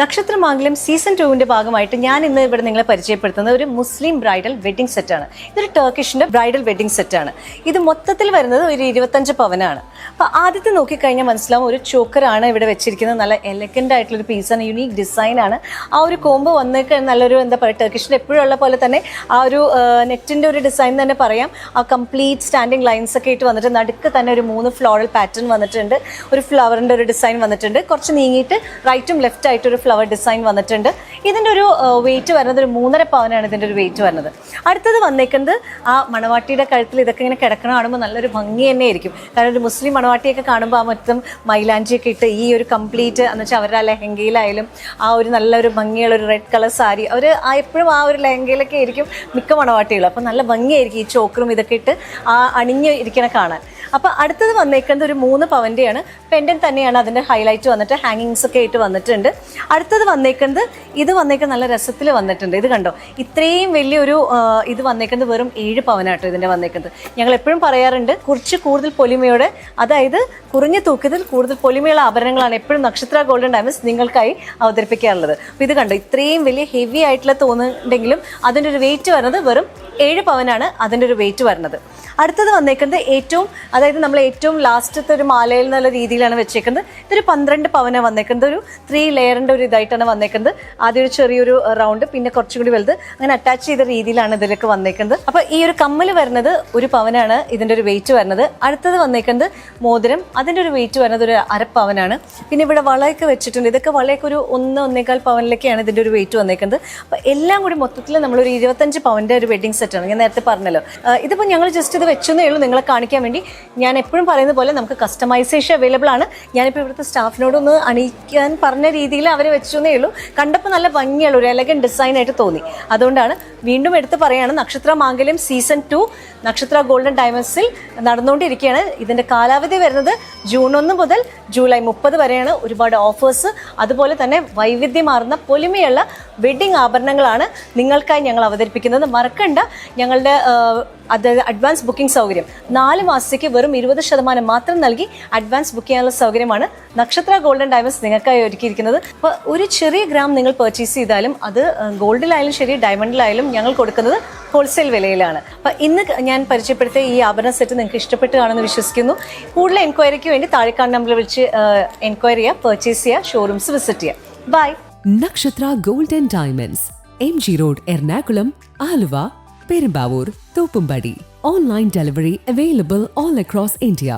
നക്ഷത്രമംഗലം season 2 ഭാഗമായിട്ട് ഞാൻ ഇന്ന് ഇവിടെ നിങ്ങളെ പരിചയപ്പെടുത്തുന്നത് ഒരു മുസ്ലിം ബ്രൈഡൽ വെഡിങ് സെറ്റാണ്. ഇതൊരു ടർക്കിഷിന്റെ ബ്രൈഡൽ വെഡിങ് സെറ്റാണ്. ഇത് മൊത്തത്തിൽ വരുന്നത് ഒരു 25 പവനാണ്. അപ്പോൾ ആദ്യത്തെ നോക്കിക്കഴിഞ്ഞാൽ മനസ്സിലാവും ഒരു ചോക്കറാണ് ഇവിടെ വെച്ചിരിക്കുന്നത്. നല്ല എലഗൻ്റ് ആയിട്ടുള്ളൊരു പീസാണ്, യുണീക്ക് ഡിസൈനാണ്. ആ ഒരു കോംബോ വന്നേക്ക് നല്ലൊരു എന്താ പറയുക, ടർക്കിഷിൻ്റെ എപ്പോഴും ഉള്ള പോലെ തന്നെ ആ ഒരു നെറ്റിൻ്റെ ഒരു ഡിസൈൻ തന്നെ പറയാം. ആ കംപ്ലീറ്റ് സ്റ്റാൻഡിങ് ലൈൻസ് ഒക്കെ ആയിട്ട് വന്നിട്ട് നടുക്ക് തന്നെ ഒരു 3 ഫ്ലോറൽ പാറ്റേൺ വന്നിട്ടുണ്ട്. ഒരു ഫ്ലവറിൻ്റെ ഒരു ഡിസൈൻ വന്നിട്ടുണ്ട്. കുറച്ച് നീങ്ങിയിട്ട് റൈറ്റും ലെഫ്റ്റ് ആയിട്ട് ഒരു ഫ്ലവർ ഡിസൈൻ വന്നിട്ടുണ്ട്. ഇതിൻ്റെ ഒരു വെയിറ്റ് വരുന്നത് ഒരു 3.5 പവനാണ് ഇതിൻ്റെ ഒരു വെയിറ്റ് വരുന്നത്. അടുത്തത് വന്നേക്കുന്നത് ആ മണവാട്ടിയുടെ കഴുത്തിൽ ഇതൊക്കെ ഇങ്ങനെ കിടക്കണ കാണുമ്പോൾ നല്ലൊരു ഭംഗി തന്നെ ആയിരിക്കും. കാരണം ഒരു മുസ്ലിം മണവാട്ടിയൊക്കെ കാണുമ്പോൾ ആ മൊത്തം മൈലാഞ്ചിയൊക്കെ ഇട്ട് ഈ ഒരു കംപ്ലീറ്റ് എന്ന് വെച്ചാൽ അവരുടെ ആ ലെഹങ്കയിലായാലും ആ ഒരു നല്ലൊരു ഭംഗിയുള്ള ഒരു റെഡ് കളർ സാരി അവർ എപ്പോഴും ആ ഒരു ലെഹങ്കയിലൊക്കെ ആയിരിക്കും മിക്ക മണവാട്ടികളും. അപ്പോൾ നല്ല ഭംഗിയായിരിക്കും ഈ ചോക്കറും ഇതൊക്കെ ഇട്ട് ആ അണിഞ്ഞ് ഇരിക്കണ കാണാൻ. അപ്പോൾ അടുത്തത് വന്നേക്കുന്നത് ഒരു 3 പവൻ്റെയാണ്. പെൻഡൻ തന്നെയാണ് അതിൻ്റെ ഹൈലൈറ്റ് വന്നിട്ട് ഹാങ്ങിങ്സ് ഒക്കെ ആയിട്ട് വന്നിട്ടുണ്ട്. അടുത്തത് വന്നേക്കുന്നത് ഇത് നല്ല രസത്തിൽ വന്നിട്ടുണ്ട്. ഇത് കണ്ടോ, ഇത്രയും വലിയൊരു ഇത് വന്നേക്കുന്നത് വെറും 7 പവനാട്ടോ ഇതിൻ്റെ വന്നേക്കുന്നത്. ഞങ്ങൾ എപ്പോഴും പറയാറുണ്ട് കുറച്ച് കൂടുതൽ പൊലിമയോടെ, അതായത് കുറഞ്ഞ തൂക്കത്തിൽ കൂടുതൽ പൊലിമയുള്ള ആഭരണങ്ങളാണ് എപ്പോഴും നക്ഷത്ര ഗോൾഡൻ ഡയമണ്ട്സ് നിങ്ങൾക്കായി അവതരിപ്പിക്കാറുള്ളത്. അപ്പോൾ ഇത് കണ്ടോ, ഇത്രയും വലിയ ഹെവി ആയിട്ടുള്ള തോന്നുന്നുണ്ടെങ്കിലും അതിൻ്റെ ഒരു വെയിറ്റ് വരുന്നത് വെറും 7 പവനാണ് അതിൻ്റെ ഒരു വെയിറ്റ് വരുന്നത്. അടുത്തത് വന്നേക്കുന്നത് അതായത് നമ്മൾ ഏറ്റവും ലാസ്റ്റത്തെ ഒരു മാലയിൽ എന്നുള്ള രീതിയിലാണ് വെച്ചേക്കുന്നത്. ഇതൊരു 12 പവനാണ് വന്നേക്കുന്നത്. ഒരു 3 ലെയറിൻ്റെ ഒരു ഇതായിട്ടാണ് വന്നേക്കുന്നത്. ആദ്യം ഒരു ചെറിയൊരു റൗണ്ട്, പിന്നെ കുറച്ചും കൂടി വലുത്, അങ്ങനെ അറ്റാച്ച് ചെയ്ത രീതിയിലാണ് ഇതിലൊക്കെ വന്നേക്കുന്നത്. അപ്പോൾ ഈ ഒരു കമ്മൽ വരുന്നത് 1 പവനാണ് ഇതിൻ്റെ ഒരു വെയിറ്റ് വരുന്നത്. അടുത്തത് വന്നേക്കുന്നത് മോതിരം, അതിൻ്റെ ഒരു വെയിറ്റ് വരുന്നത് ഒരു 1/2 പവനാണ്. പിന്നെ ഇവിടെ വളയൊക്കെ വെച്ചിട്ടുണ്ട്. ഇതൊക്കെ വളയൊക്കെ ഒരു 1-1.25 പവനിലൊക്കെയാണ് ഇതിൻ്റെ ഒരു വെയിറ്റ് വന്നേക്കുന്നത്. അപ്പോൾ എല്ലാം കൂടി മൊത്തത്തിൽ നമ്മളൊരു 25 പവൻ്റെ ഒരു വെഡിങ് സെറ്റാണ്. ഞാൻ നേരത്തെ പറഞ്ഞല്ലോ. ഇതിപ്പോൾ ഞങ്ങൾ ജസ്റ്റ് ഇത് വെച്ചെന്നേ ഉള്ളൂ നിങ്ങളെ കാണിക്കാൻ വേണ്ടി. ഞാൻ എപ്പോഴും പറയുന്ന പോലെ നമുക്ക് കസ്റ്റമൈസേഷൻ അവൈലബിൾ ആണ്. ഞാനിപ്പോൾ ഇവിടുത്തെ സ്റ്റാഫിനോടൊന്ന് അണിയിക്കാൻ പറഞ്ഞ രീതിയിൽ അവർ വെച്ചെന്നേ ഉള്ളൂ. കണ്ടപ്പോൾ നല്ല ഭംഗിയുള്ള ഒരു എലഗൻ ഡിസൈനായിട്ട് തോന്നി. അതുകൊണ്ടാണ് വീണ്ടും എടുത്ത് പറയുകയാണ്, നക്ഷത്രമംഗലം സീസൺ 2 നക്ഷത്ര ഗോൾഡൻ ഡയമണ്ട്സിൽ നടന്നുകൊണ്ടിരിക്കുകയാണ്. ഇതിൻ്റെ കാലാവധി വരുന്നത് ജൂൺ 1 മുതൽ ജൂലൈ 30 വരെയാണ്. ഒരുപാട് ഓഫേഴ്സ്, അതുപോലെ തന്നെ വൈവിധ്യമാർന്ന പൊലിമയുള്ള വെഡ്ഡിംഗ് ആഭരണങ്ങളാണ് നിങ്ങൾക്കായി ഞങ്ങൾ അവതരിപ്പിക്കുന്നത്. മറക്കണ്ട, ഞങ്ങളുടെ അഡ്വാൻസ് ബുക്കിംഗ് സൗകര്യം 4 മാസത്തേക്ക് വെറും 20% മാത്രം നൽകി അഡ്വാൻസ് ബുക്ക് ചെയ്യാനുള്ള സൗകര്യമാണ് നക്ഷത്ര ഗോൾഡൻ ഡയമണ്ട്സ് നിങ്ങൾക്കായി ഒരുക്കിയിരിക്കുന്നത്. അപ്പോൾ ഒരു ചെറിയ ഗ്രാം നിങ്ങൾ പർച്ചേസ് ചെയ്താലും അത് ഗോൾഡിലായാലും ശരി ഡയമണ്ടിലായാലും ഞങ്ങൾ കൊടുക്കുന്നത് ഹോൾസെയിൽ വിലയിലാണ്. അപ്പോൾ ഇന്ന് ഞാൻ പരിചയപ്പെടുത്തിയ ഈ ആഭരണ സെറ്റ് നിങ്ങൾക്ക് ഇഷ്ടപ്പെട്ട് കാണുമെന്ന് വിശ്വസിക്കുന്നു. കൂടുതൽ എൻക്വയറിക്ക് വേണ്ടി താഴെ കാണുന്ന നമ്പറിൽ വിളിച്ച് എൻക്വയറി ചെയ്യുക, പർച്ചേസ് ചെയ്യുക, ഷോറൂംസ് വിസിറ്റ് ചെയ്യുക. ബൈ. നക്ഷത്ര golden diamonds, MG road, Ernakulam, Aluva, Perumbavoor, Thoppumpady. Online delivery available all across India.